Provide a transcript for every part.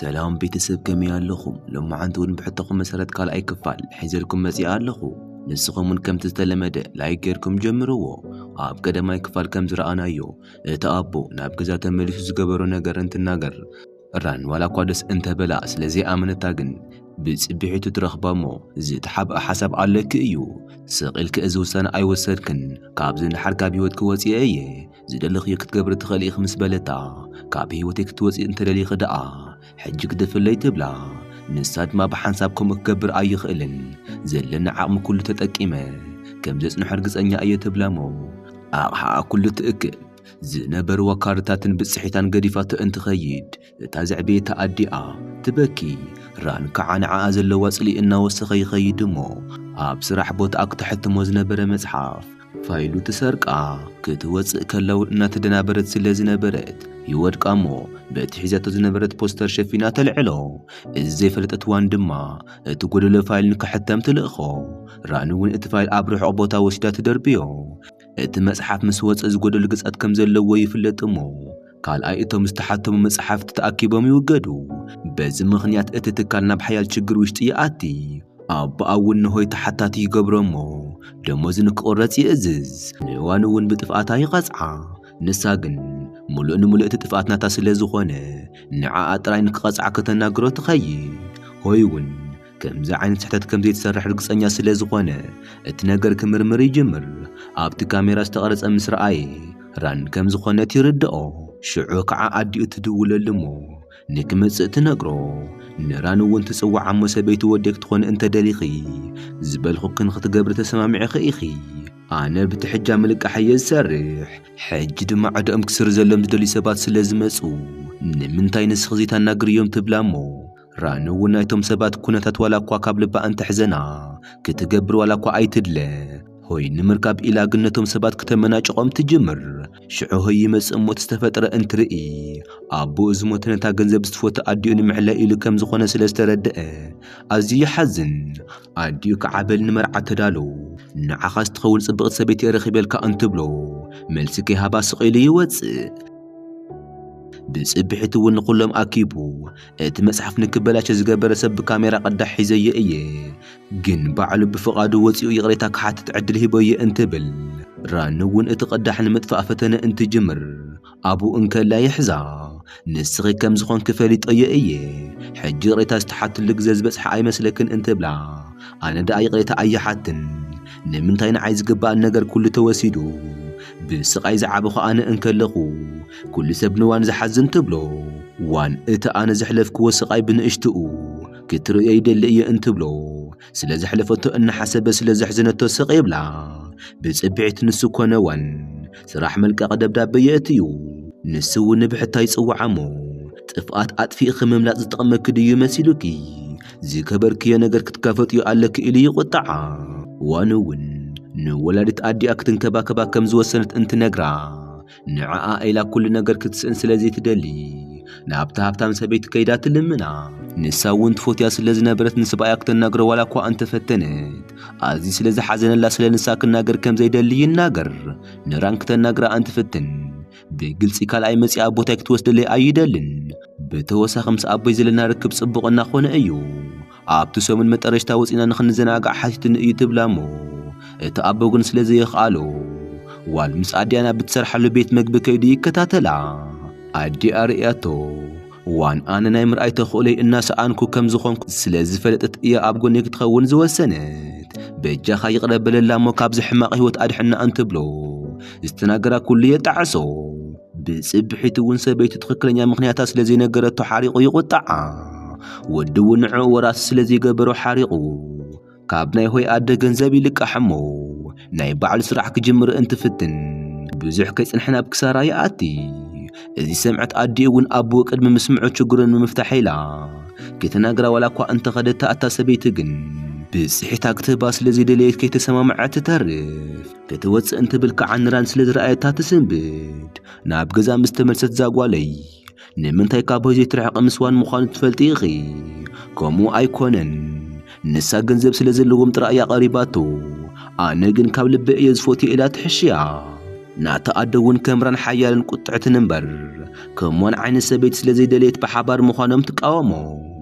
سلام ቤተሰብ ከመይ ኣለኹም ሎማዓንቲ እውን ብሕቶኹም መሰረት ካልኣይ ክፋል ሒዘልኩም መጺእ ኣለኹ ንስኹምን ከምቲ ዝተለመደ ላይክ ጌርኩም ጀምርዎ ኣብ ቀዳማይ ክፋል ከም ዝረኣናዮ እቲ ኣቦ ናብ ገዛ ተመሊሱ ዝገበሮ ነገር እንትናገር ራን ዋላ እኳ ደስ እንተበላ ስለዚ ኣመነታ ግን ብጽቢሒቱ ትረኽባ እሞ ዝተሓብአ ሓሳብ ኣለክ እዩ ስቂልክ እዚ ውሳነ ኣይወሰድክን ካብዚ ንሓር ካብ ህይወት ክወፅእ እየ ዝደለኽዮ ክትገብር ትኽእል ኢኽ ምስ በለታ ካብ ህይወተይ ክትወፅእ እንተደሊኽ ደኣ ሕጂ ክደፍለይ ትብላ ንሳ ድማ ብሓንሳብ ከምኡ ክገብር ኣይኽእልን ዘለና ዓቕሚ ኩሉ ተጠቂመ ከም ዘጽንሖ እርግጸኛ እየ ትብላ እሞ ኣቕሓ ኩሉ ትእክብ ዝነበርዋ ካርታትን ብጽሒታን ገዲፋቶ እንትኸይድ እታ ዘዕቤታ ኣዲኣ ትበኪ ራን ከዓ ንዓኣ ዘለዋ ጽሊእ እናወሰኸ ይኸይድ እሞ ኣብ ስራሕ ቦታኣ ክትሕትሞ ዝነበረ መጽሓፍ ፋይሉ ትሰርቃ ክትወፅእ ከለው እናተደናበረት ስለ ዝነበረት ይወድቃ እሞ በቲ ሒዛቶ ዝነበረት ፖስተር ሸፊና ተልዕሎ እዚ ዘይፈለጠት ዋን ድማ እቲ ጎደሎ ፋይል ንክሕተም ትልእኾ ራን እውን እቲ ፋይል ኣብ ርሑቕ ቦታ ወሲዳ ትደርብዮ እቲ መጽሓፍ ምስ ወፅእ ዝጎደሉ ገጻት ከም ዘለዎ ይፍለጥ እሞ ካልኣይ እቶም ዝተሓተሙ መጽሓፍቲ ተኣኪቦም ይውገዱ በዚ ምኽንያት እቲ ትካል ናብ ሓያል ችግር ውሽጢ ይኣቲ ኣቦኣ እውን ንሆይ ተሓታቲ ይገብሮ እሞ ደሞዝ ንክቑረጽ ይእዝዝ ንዋን እውን ብጥፍኣታ ይቐጽዓ ንሳ ግን ሙሉእ ንሙሉእ እቲ ጥፍኣት ናታ ስለ ዝኾነ ንዓኣ ጥራይ ንክቐጽዓ ከተናግሮ ትኸይድ ሆይ እውን ከምዚ ዓይነት ስሕተት ከም ዘይትሰርሕ ርግጸኛ ስለ ዝኾነ እቲ ነገር ክምርምር ይጅምር ኣብቲ ካሜራ ዝተቐረጸ ምስ ረኣየ ራን ከም ዝኾነት ይርድኦ ሽዑ ከዓ ኣዲኡ ትድውለሉ እሞ ንክመጽእ ትነግሮ ንራን እውን ትጽዋዕ እሞ ሰበይቲ ወደክ ትኾነ እንተደሊኺ ዝበልኹ ክንክትገብር ተሰማሚዕኺ ኢኺ ኣነ ብቲ ሕጃ ምልቃሕ እየ ዝሰርሕ ሕጂ ድማ ዕድኦም ክስር ዘሎም ዝደልዩ ሰባት ስለ ዝመጹ ንምንታይ ንስኺ ዘይተናግርዮም ትብላ እሞ ራን እውን ናይቶም ሰባት ኩነታት ዋላ እኳ ካብ ልባ እንተሕዘና ክትገብር ዋላ እኳ ኣይትድለ ሆይ ንምርካብ ኢላ ግን ነቶም ሰባት ከተመናጭቖም ትጅምር ሽዑ ሆይ ይመጽእ እሞ ዝተፈጥረ እንትርኢ ኣቦ እዚ ሞት ነታ ገንዘብ ዝትፈቱ ኣዲኡ ንምሕላይ ኢሉ ከም ዝኾነ ስለ ዝተረድአ ኣዝዩ ይሓዝን ኣዲኡ ከዓ በል ንመርዓ ተዳሎ ንዓኻ ዝትኸውን ጽብቕቲ ሰበይቲ ረኺበልካ እንትብሎ መልሲ ከይሃባ ስቕ ኢሉ ይወፅእ ብጽቢሒቱ እውን ንኹሎም ኣኪቡ እቲ መጽሓፍ ንክበላሸ ዝገበረ ሰብ ብካሜራ ቀዳሕ ሒዘየ እየ ግን ባዕሉ ብፍቓዱ ወፂኡ ይቕሬታ ክሓትት ዕድል ሂበየ እንትብል ራን እውን እቲ ቀዳሕ ንምጥፋእ ፈተነ እንትጅምር ኣቡኡ እንከላ ይሕዛ ንስኺ ከም ዝኾንክ ፈሊጦየ እየ ሕጂ ይቕሬታ ዝተሓትሉ ግዜ ዝበጽሐ ኣይመስለክን እንትብላ ኣነ ደኣ ይቕሬታ ኣይሓትን ንምንታይ ንዓይ ዝግባእ ነገር ኩሉ ተወሲዱ ብስቓይ ዝዓበኹ ኣነ እንከለኹ ኩሉ ሰብ ንዋን ዝሓዝን ትብሎ ዋን እቲ ኣነ ዘሕለፍክዎ ስቓይ ብንእሽትኡ ክትርእዮ ይደሊ እየ እንትብሎ ስለ ዘሕለፈቶ እናሓሰበ ስለ ዘሕዝነቶ ስቕ ይብላ ብጽቢዒት ንሱ ኮነ ዋን ስራሕ መልቀቕ ደብዳቤ የእትዩ ንሱ እውን ንብሕታ ይጽዋዓ እሞ ጥፍኣት ኣጥፊእኺ ምምላጥ ዝጠቕመኪ ድዩ መሲሉኪ ዝገበርክዮ ነገር ክትካፈጥዮ ኣለኪ ኢሉ ይቁጣዓ ዋን እውን ንወላዲት ኣዲኣ ክትንከባከባ ከም ዝወሰነት እንትነግራ ንዓኣ ኢላ ኩሉ ነገር ክትስእን ስለዚ ትደሊ ናብታ ሃብታም ሰበይቲ ከይዳ ትልምና ንሳ እውን ትፎትያ ስለ ዝነበረት ንስባያ ክትናገሮ ዋላ እኳ እንተፈተነት ኣዝዩ ስለ ዝሓዘነላ ስለ ንሳ ክናገር ከም ዘይደሊ ይናገር ንራን ክትናገራ እንትፍትን ብግልፂ ካልኣይ መጺኣ ቦታይ ክትወስደለይ ኣይደልን ብተወሳኺ ምስ ኣቦይ ዘለና ርክብ ጽቡቕ እናኾነ እዩ ኣብቲ ሰሙን መጠረሽታ ወፂና ንኽንዘናጋዕ ሓቲትን እዩ ትብላ እሞ እቲ ኣቦ ግን ስለ ዘይኽኣሎ ዋል ምስ ኣዲያና ብትሰርሓሉ ቤት መግቢ ከይዱ ይከታተላ ኣዲኣ ርእያቶ ዋን ኣነ ናይ ምርኣይ ተኽእለይ እናሰኣንኩ ከም ዝኾንኩ ስለ ዝፈለጠት እያ ኣብ ጎኒ ክትኸውን ዝወሰነት በጃኻ ይቕረበለላ እሞ ካብዚ ሕማቕ ህይወት ኣድሕና እንትብሎ ዝተናገራ ኩሉ የጣዕሶ ብጽቢሒት እውን ሰበይቲ ትኽክለኛ ምኽንያታ ስለ ዘይነገረቶ ሓሪቑ ይቁጣዓ ወዲ እውን ንዕኡ ወራሲ ስለ ዘይገበሮ ሓሪቑ ካብ ናይ ሆይ ኣደ ገንዘብ ይልቃሕ እሞ ናይ ባዕሉ ስራሕ ክጅምር እንትፍትን ብዙሕ ከይጽንሕና ብክሳራ ይኣቲ እዚ ሰምዐት ኣዲኡ እውን ኣቦ ቅድሚ ምስምዑ ችግሩን ምምፍታሕ ኢላ ክትናገራ ዋላ እኳ እንተኸደታ እታ ሰበይቲ ግን ብጽሒታ ክትህባ ስለ ዘይደለየት ከይተሰማምዐት ትተርፍ ክትወፅእ እንትብል ከዓ ንራን ስለ ዝረኣየታ ትስንብድ ናብ ገዛ ምስ ተመልሰት ዛጓለይ ንምንታይ ካብ ሆይ ዘይትርሕቕ ምስዋን ምዃኑ ትፈልጢ ኢኺ ከምኡ ኣይኮነን ንሳ ገንዘብ ስለ ዘለዎም ጥራእያ ቀሪባቶ ኣነ ግን ካብ ልበ እየ ዝፎትዮ ኢላ ትሕሽያ ناتأدون كمران حيال قطعة نمبر كمون عين السبيت سلزي دليت بحبار مخانم تقاومو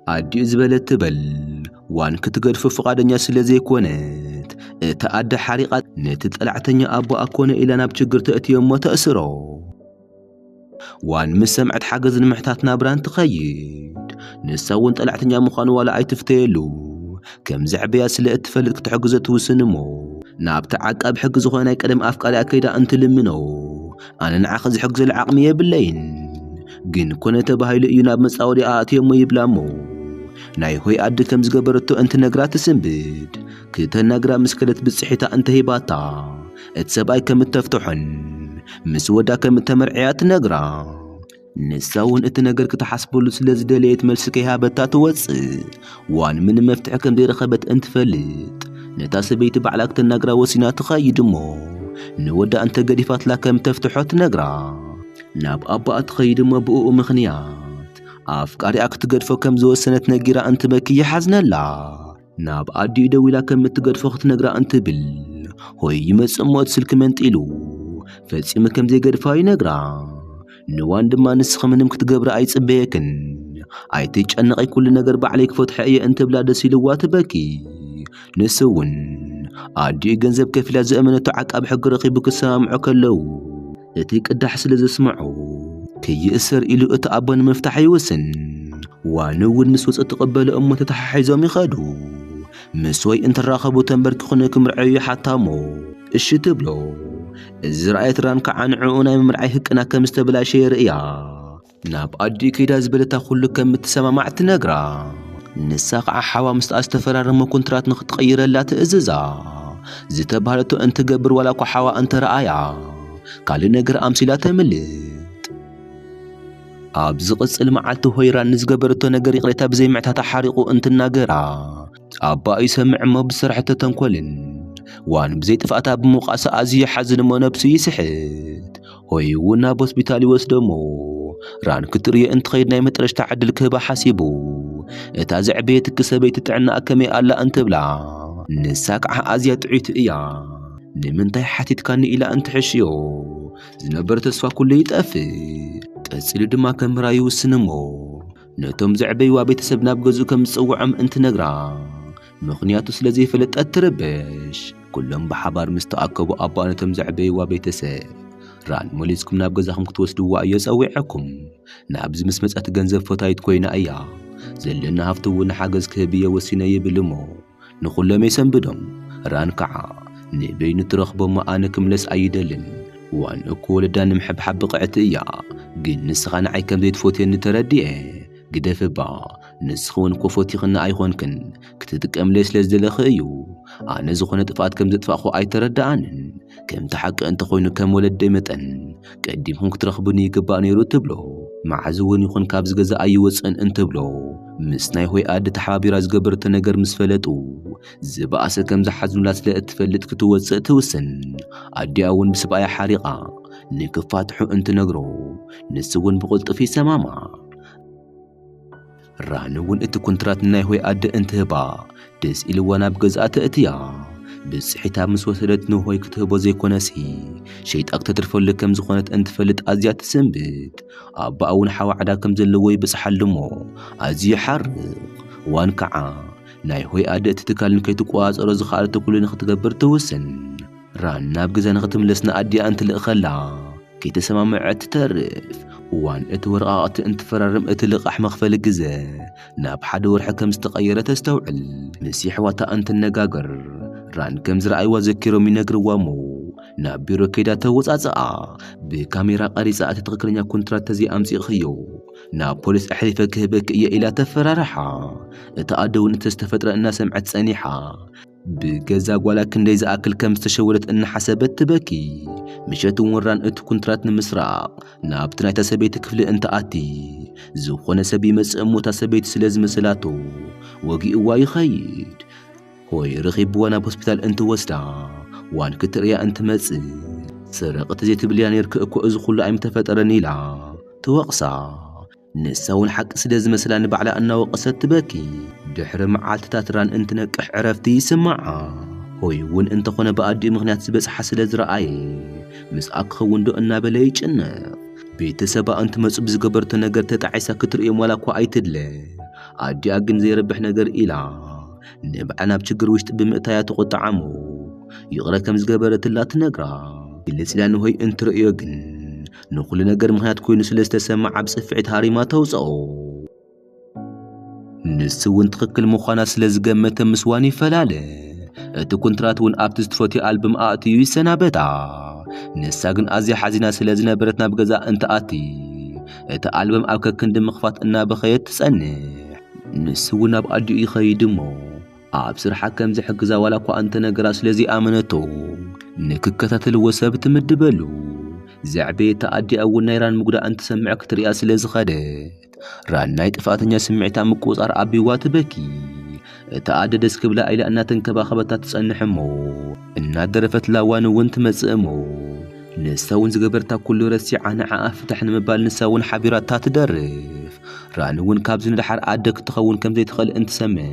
عدي زبالت تبل وان كتقرف فقادنيا سلزي كونت تأدى حريقات نتطلعتنيا أبو أكون إلى نابتشقر تأتيهم وتأسرو وان مسمعت حاجز المحتات نابران تخيد نساون طلعتنيا مخان ولا أي تفتيلو كم زعبيا سلقت فلت كتحجزت وسنمو ناب تعقب حجز خونا يقدم أفكاري أكيدا أنت لمنو أنا نعخذ حجز العقمية بالليل جن كنت بهاي لقينا بمساوري آتيهم ويبلامو ناي هوي أدي كم زقبرتو أنت نقرات سنبد كتا نقرا مسكلت بالصحيطة أنت هيباتا اتساباي كم التفتحن مسودا كم التمرعيات نقرا نساون اتنقر كتحسبو لسلز دليت ملسكي هابتا توصي وان من مفتح كم دي رخبت انت فلت نتاس بيت بعلاك تنقرا وسينا تخايد مو نودا انت قديفات لكم تفتحو تنقرا ناب أبا أتخيد مو بقو مخنيات أفكاري أكتقدفو كم زو سنة نقرا انت بكي حزن لا ناب أدي دوي لكم تقدفو تنقرا انت بل هوي يمس أموت سلك منتقلو فاتسيما كم زي قدفاي نقرا نوان دما نسخ منم كتقبر أي صبيكن أي تيجأنق أي كل نقر بعليك فتح أي أنت بلا دسيلوات باكي نسون عادي جنزب كفلا زأمنة عقب حق رقيبك سامعو كلو يتيك أدحس لذا اسمعو كي يأسر إلو أتعبان مفتح يوسن وانو النسوس أتقبل أمة تتحيزو ميخادو مسوي انت الراخبو تنبرك خنك مرعي حتى مو الشتبلو الزرعيت رانك عن عونا مرعي هكنا كمستبلا شي رئيا ناب أدي كيدا زبلتا خلو كم تسمى مع تنقرا نساق عحوا مستأستفرار مو كنترات نخ تغير لا تأززا زيتا بهالتو انت قبر ولا كحوا انت رأيا قال نقر أمسلا تملت أبز قصل معالتو هيران نزقبرتو نقر يقريتا بزي معتا تحارقو انت النقرا أبا يسمع ما بسرعة تنكولن وان بزي تفاتا بمقاسة أزي حزن ما نفسي يسحت هوي ونا بوسبيتالي وسدمو ران كتري انت خيرنا مترش تعدل كهبا حاسبو اتازع بيتك سبيت تعنا أكمي ألا انت بلا نساك أزي تعيت إيا نمنتي حاتيت كان إلى أنت حشيو زنبر تسفا كل يتأفي تأسيل دما كم رايو السنمو نتوم زعبي وابيت سبنا بغزو كم تصوعم انت نقرا مخنياتو سلزي فلت أتربش كلهم بحبار مستأكبوا أبا نتوم زعبي وابيت سب ران موليسكم نابغزاكم كتوسدوا وأيا سويعكم نابز مسمس أتغنزب فتايت كوينا أيا زلنا هفتو حاجز كهبية وسينا يبلمو نخل ميسن بدم ران كعا نبي نترخبو ما آنكم لس أيدلن وان أكول دان محب حب قعتيا قد نسخان عيكم ديت فوتين نترديه قدف با نسخون كوفوتي خنا أيخونكن كتتكم ليس لزدل خيو أنا زخونة طفات كم زدفا أخو أي تردانن كم تحق أنت خوينو كم ولد ديمتن كقديمهم كترخبوني قباني روتبلو مع زون يخون كابز جزا أي وصن انتبلو مسناي هوي آد تحابي راز قبرت نقر مسفلتو زباسة كم زحزن لاس لأتفلت كتوصق توسن أدي أون بسبايا حريقة نكفاتحو انت نقرو نسون بقلت في سماما رانون انت كنترات ناي هوي آد انتهبا دس إلوانا بقزات اتيا بس حتاب مسوسلت نو هوي كتهبو زي كونسي شيت أكتر فل كم زخونت انت فلت أزيات سنبت أبا أون حوا عدا كم زلوي بس حلمو أزي حرق وانكعا ناي هوي آد تتكالن كي تقواز أرز خالت كل نختقبر توسن ران نابقزا نختم لسنا أدي أنت لأخلا كي تسمع معت تترف وان اتورقات انت فرارم اتلق احمق فلقزة ناب حدور حكم استقيرة تستوعل مسيح واتا انت النقاقر ران كمز رأي وذكروا من نقر وامو ناب بيرو كيدا توزعزعا بكاميرا قريصة تتغكرنيا كونترات تزي امسي خيو ناب بوليس احلفة كهبك ايا الى تفرارحا اتقادون تستفتر الناس سمعت سانيحا بجزاق ولكن ليز أكل كم استشورت إن حسبت تبكي مشيت وران إت كونترات نمسراق نابتنا تسبيت كفل أنت آتي زوخنا سبي مسأمو تسبيت سلز مسلاتو وقي واي خيد هوي رغيب وانا بوسبيتال أنت وستا وان كتر يا أنت مسئ سرقت زيت بليان يركأكو أزخل عيم تفترني لا توقصا نساون حق سلز مسلان بعلى أنه وقصت تبكي دحر معالت تاتران انت نقح عرفتي سمعا هوي ون انت خونا بأدي مغنيات سبس حسل زرعي مساك خون دو النابلة يجنة ቤተሰባ እንትመጽ ብዝገበርተ ነገር ተጣዒሳ ክትርእዮም ዋላ እኳ ኣይትድለ ኣዲኣ ግን ዘይረብሕ ነገር ኢላ ንባዕና ብችግር ውሽጢ ብምእታያ ተቆጣዓሞ ይቕረ ከም ዝገበረትላ ትነግራ ግልጽላ ንሆይ እንትርእዮ ግን ንኹሉ ነገር ምኽንያት ኮይኑ ስለዝተሰማዕ ኣብ ጽፍዒት ሃሪማ ተውፅኦ ንሱ እውን ትኽክል ምዃና ስለዝገመተ ምስዋን ይፈላለ እቲ ኮንትራት እውን ኣብቲ ዝትፈትዮ ኣልበም ኣእትዩ ይሰናበታ ንሳ ግን ኣዝያ ሓዚና ስለዝነበረት ናብ ገዛ እንትኣቲ እቲ ኣልበም ኣብ ከክንዲ ምኽፋት እናበኸየት ትጸንሕ ንሱ እውን ናብ ኣዲኡ ይኸይድ እሞ ኣብ ስርሓ ከም ዝሕግዛ ዋላ እኳ እንተ ነገራ ስለዘይኣመነቶ ንክከታተልዎ ሰብ ትምድበሉ ዘዕበየታ ኣዲኣ እውን ናይ ራን ምጉዳእ እንትሰምዕ ክትሪኣ ስለዝኸደት ራን ናይ ጥፋተኛ ስምዒታ ምቁጻር ኣቢዋ ትበኪ እታ ኣደ ደስ ክብላ ኢላ እናተንከባኸበታ ትጸንሕ እሞ እናደረፈት ላዋን እውን ትመጽእ እሞ ንሳ እውን ዝገበርታ ኩሉ ረሲዓ ንዓኣ ፍታሕ ንምባል ንሳ እውን ሓቢራታ ትደርፍ ራን እውን ካብዚ ንድሓር ኣደ ክትኸውን ከም ዘይትኽእል እንትሰምዕ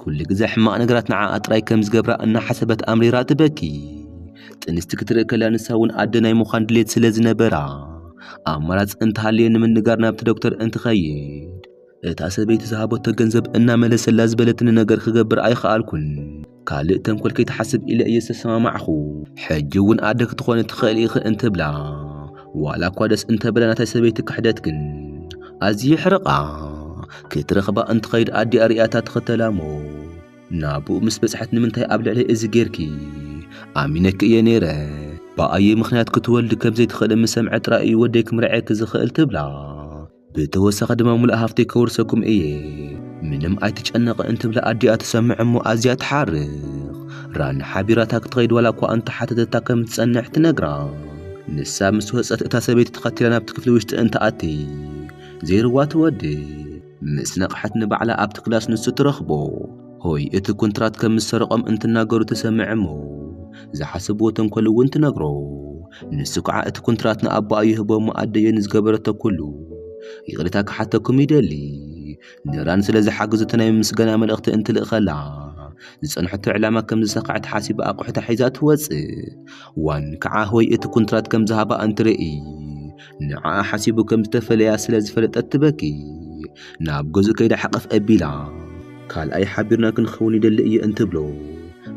ኩሉ ግዜ ሕማቕ ነገራት ንዓኣ ጥራይ ከም ዝገብራ እናሓሰበት ኣምሪራ ትበኪ ጥንስቲ ክትርኢ ከላ ንሳ እውን ኣደ ናይ ምዃን ድሌት ስለዝነበራ ኣማራጽ እንተሃልየ ንምንጋር ናብቲ ዶክተር እንትኸይድ እታ ሰበይቲ ዝሃቦቶ ገንዘብ እናመለሰላ ዝበለትን ነገር ክገብር ኣይኸኣልኩን ካልእ ተንኰል ከይተሓስብ ኢለ እየ ዝተሰማማዕኹ ሕጂ እውን ኣደ ክትኾን ትኽእል ኢኺ እንትብላ ዋላ እኳ ደስ እንተበላ ናታ ሰበይቲ ክሕደት ግን ኣዝዩ ሕርቓ ክትረኽባ እንትኸይድ ኣዲኣ ሪኣታ ትኽተላ እሞ ናብኡ ምስ በጽሐት ንምንታይ ኣብ ልዕሊ እዚ ጌርኪ ኣሚነኪ እየ ነይረ ብኣየ ምኽንያት ክትወልዲ ከም ዘይትኽእል ምስ ሰምዐ ጥራይ እዩ ወደይ ክምርዐኪ ዝኽእል ትብላ ብተወሳኺ ድማ ሙሉእ ሃፍተይ ከውርሰኩም እየ ምንም ኣይትጨነቕ እንትብላ ኣዲኣ ትሰምዕ እሞ ኣዝያ ትሓርኽ ራን ሓቢራታ ክትኸይድ ዋላ እኳ እንተሓተተታ ከም ትጸንሕ ትነግራ ንሳ ምስ ወጸት እታ ሰበይቲ ተኸቲላ ናብቲ ክፍሊ ውሽጢ እንትኣቲ ዘይርዋ ትወድእ ምስ ነቕሐት ንባዕላ ኣብቲ ክላስ ንሱ ትረኽቦ ሆይ እቲ ኮንትራት ከም ዝሰረቖም እንትናገሩ ትሰምዕ እሞ ዝሓስብዎ ተንኰል እውን ትነግሮ ንሱ ከዓ እቲ ኮንትራት ንኣቦኣ ይህቦ እሞ ኣደየ ንዝገበረቶ ኩሉ ይቕርታ ክሓተኩም ይደሊ ንራን ስለ ዝሓግዘቶ ናይ ምስጋና መልእኽቲ እንትልእኸላ ዝጸንሐቶ ዕላማ ከም ዝሰኻዕት ሓሲባ ኣቑሑታ ሒዛ ትወፅእ ዋን ከዓ ሆይ እቲ ኮንትራት ከም ዝሃባ እንትርኢ ንዓኣ ሓሲቡ ከም ዝተፈለያ ስለ ዝፈለጠት ትበኪ ናብ ገዝኡ ከይዳ ሓቐፍ ኣቢላ ካልኣይ ሓቢርና ክንኸውን ይደሊ እየ እንትብሎ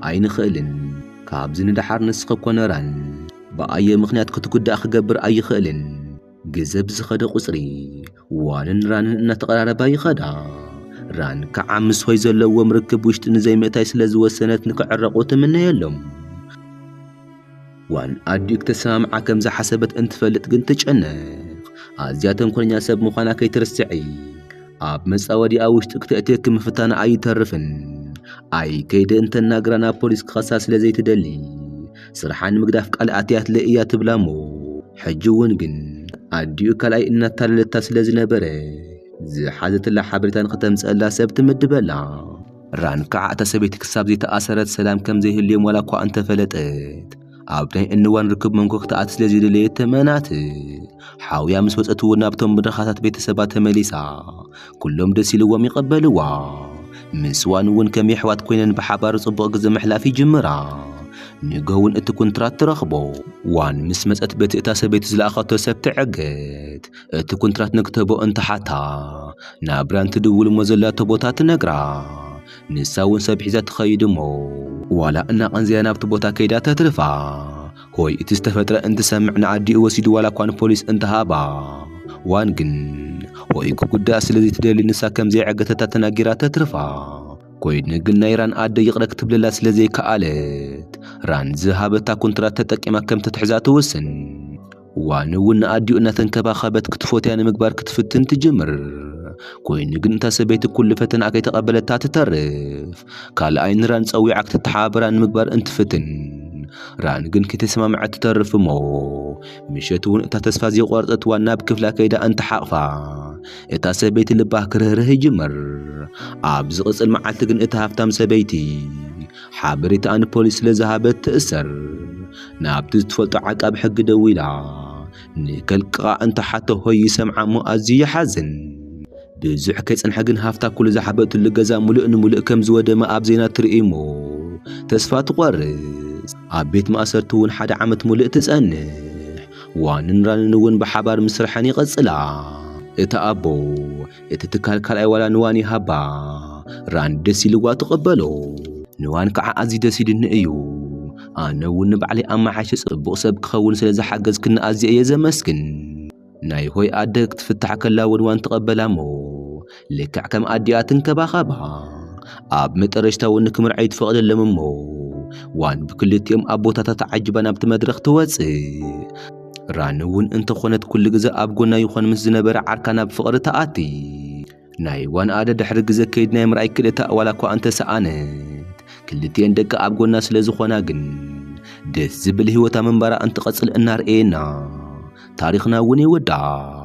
ኣይንኽእልን ካብዚ ንድሓር ንስኺ ኮነ ራን ብኣየ ምኽንያት ክትጉዳእ ክገብር ኣይኽእልን ግዜ ብዝኸደ ቁፅሪ ዋንን ራንን እናተቐራረባ ይኸዳ ራን ከዓ ምስ ሆይ ዘለዎም ርክብ ውሽጢ ንዘይምእታይ ስለ ዝወሰነት ንክዕረቑ ትምነየሎም ዋን ኣዲኡ ክተሰማምዓ ከም ዝሓሰበት እንትፈልጥ ግን ትጨነቕ ኣዝያ ተንኰለኛ ሰብ ምዃና ከይትርስዒ ኣብ መጻወዲኣ ውሽጢ ክትእትየ ክምፍታና ኣይተርፍን ኣይ ከይደ እንተናግራ ናብ ፖሊስ ክኸሳ ስለ ዘይትደሊ ስርሓ ንምግዳፍ ቃል ኣትያት ለእያ ትብላ እሞ ሕጂ እውን ግን ኣዲኡ ካልኣይ እናታለለታ ስለ ዝነበረ ዝሓዘትላ ሓበሬታ ንኽተምፅአላ ሰብ ትምድበላ ራን ከዓ እታ ሰበይቲ ክሳብ ዘይተኣሰረት ሰላም ከም ዘይህልዮም ዋላ እኳ እንተፈለጠት ኣብ ናይ እንዋን ርክብ መንጎ ክትኣት ስለ ዘይደለየት ተመናት ሓውያ ምስ ወፀት እውን ናብቶም ምድረኻታት ቤተሰባ ተመሊሳ ኩሎም ደስ ኢልዎም ይቐበልዋ ምስዋን እውን ከም የሕዋት ኮይነን ብሓባር ጽቡቕ ግዜ ምሕላፍ ይጅምራ ንገውን እቲ ኮንትራት ትረኽቦ ዋን ምስ መጸት ቤት እታ ሰበይቲ ዝለኣኸቶ ሰብ ትዕገት እቲ ኮንትራት ንክተቦ እንትሓታ ናብ ራን ትድውል እሞ ዘላቶ ቦታ ትነግራ ንሳ እውን ሰብ ሒዛ ትኸይድ እሞ ዋላ እናቐንዝያ ናብቲ ቦታ ከይዳ ተትርፋ ሆይ እቲ ዝተፈጥረ እንትሰምዕ ንኣዲኡ ወሲዱ ዋላ እኳ ንፖሊስ እንትሃባ ዋን ግን ሆይ ክጉዳእ ስለዘይትደሊ ንሳ ከም ዘይዕገተታ ተናጊራ ተትርፋ ኮይኑ ግን ናይ ራን ኣደ ይቕረ ክትብለላ ስለ ዘይከኣለት ራን ዝሃበታ ኮንትራት ተጠቂማ ከም ትትሕዛ ትውስን ዋን እውን ንኣዲኡ እናተንከባኸበት ክትፎትያ ንምግባር ክትፍትን ትጅምር ኮይኑ ግን እታ ሰበይቲ ኩሉ ፈተና ከይተቐበለታ ትተርፍ ካልኣይ ንራን ፀዊዓ ክትተሓባበራ ንምግባር እንትፍትን ራን ግን ከተሰማምዐ ትተርፍ እሞ ምሸት እውን እታ ተስፋ ዘይቆርፀት ዋና ብክፍላ ከይዳ እንትሓቕፋ እታ ሰበይቲ ልባ ክርህርህ ይጅምር ኣብ ዝቕፅል መዓልቲ ግን እታ ሃፍታም ሰበይቲ ሓበሬታ ንፖሊስ ስለዝሃበት ትእሰር ናብቲ ዝትፈልጦ ዓቃቢ ሕጊ ደው ኢላ ንከልቅቓ እንትሓቶ ሆይ ይሰምዓ እሞ ኣዝዩ ይሓዝን ብዙሕ ከይጸንሐ ግን ሃፍታ ኩሉ ዝሓበቱሉ ገዛ ሙሉእ ንሙሉእ ከም ዝወደመ ኣብ ዜና ትርኢ እሞ ተስፋ ትቖርጽ ኣብ ቤት ማእሰርቲ እውን 1 ዓመት ሙሉእ ትጸንሕ ዋንን ራንን እውን ብሓባር ምስርሐን ይቐጽላ እታ ኣቦ እቲ ትካል ካልኣይ ዋላ ንዋን ይሃባ ራን ደስ ኢልዋ ትቕበሎ ንዋን ከዓ ኣዝዩ ደስ ኢልኒ እዩ ኣነ እውን ንባዕለይ ኣመሓይሸ ጽቡቕ ሰብ ክኸውን ስለ ዝሓገዝክኒ ኣዝየ እየ ዘመስግን ናይ ሆይ ኣደ ክትፍታሕ ከላ ዋን ተቐበላ እሞ ልክዕ ከም ኣዲኣ ትንከባኸባ ኣብ መጨረሽታ እውን ክምርዓይ ትፈቕደሎም እሞ ዋን ብክልቲኦም ኣቦታታ ተዓጅባ ናብቲ መድረኽ ትወፅእ ራን እውን እንተኾነት ኩሉ ግዜ ኣብ ጎና ይኾን ምስ ዝነበረ ዓርካ ናብ ፍቕሪ ተኣቲ ናይ ዋን ኣደ ድሕሪ ግዜ ከይድ ናይ ምርኣይ ክልተ ዋላ እኳ እንተሰኣነት ክልቲአን ደቂ ኣብ ጎና ስለ ዝኾና ግን ደስ ዝብል ህይወታ ምንባራ እንትቐጽል እናርአየና ታሪኽና እውን ይወዳእ